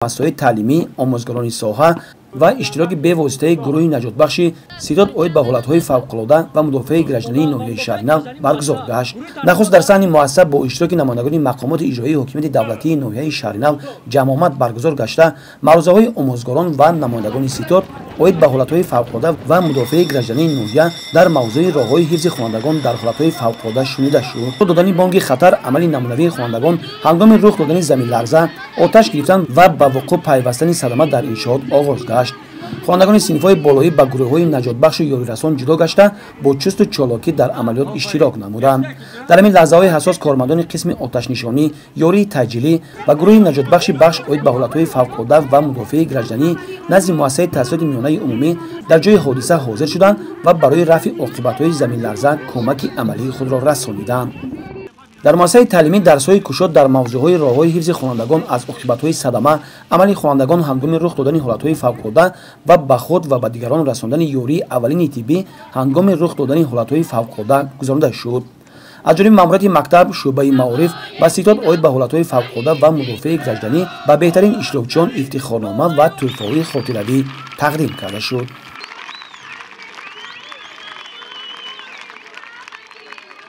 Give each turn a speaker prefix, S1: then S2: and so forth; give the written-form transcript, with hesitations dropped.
S1: مسائل تعلیمی، آموزگاران ساحه و اشتراک به‌واسطه گروه نجات ستاد اوید به حالت‌های فوق‌العاده و مدافع گرجدنی ناحیه شهرنو برگزار گشت. نخست در صحن مؤثر با اشتراک نمایندگان مقامات اجرایی حکومت دولتی ناحیه شهرنو جمع آمد برگزار گشته، معروضه‌های آموزگاران و نمایندگان ستاد اوید به حالت‌های فوق‌العاده و مدافع گرجدنی ناحیه در موضوع راه‌های حفظ خوانندگان در حالت‌های فوق‌العاده شنیده شد. دادن بانگ خطر، عمل نمونوی خوانندگان هنگام رخ دادن زمین لرزه، آتش گرفتن و به وقوع پیوستن صدمه در انشاءات آغاز گشت. خوانندگان صنف‌های بالایی به گروه‌های نجات بخش و یاری رسان جدا گشته با چست و چالاکی در عملیات اشتراک نمودند. در این لحظه‌های حساس کارمندان قسم آتش نشانی، یاری تجلی و گروه نجات بخش اوید به حالت‌های فوق‌العاده و مدافع گرجدنی نزد مؤسسه تحصیلات میانه عمومی در جای حادثه حاضر شدند و برای رفع عاقبت‌های زمین لرزه کمک عملی خود را رسانیدند. در مؤسسه تعلیمی درس‌های کشاد در موضوع‌های راه‌های حفظ خوانندگان از عاقبت‌های صدمه، عمل خوانندگان هنگام رخ دادن حالت‌های فوق‌العاده و به خود و به دیگران رساندن یاری اولین طبی هنگام رخ دادن حالت‌های فوق‌العاده گزارده شد. از جانب ماموریت مکتب، شعبه معارف و ستاد اوید به حالت‌های فوق‌العاده و مدافع گرجدنی به بهترین اشتراکچیان افتخارنامه و تحفه‌های خاطره‌ای تقدیم کرده شد.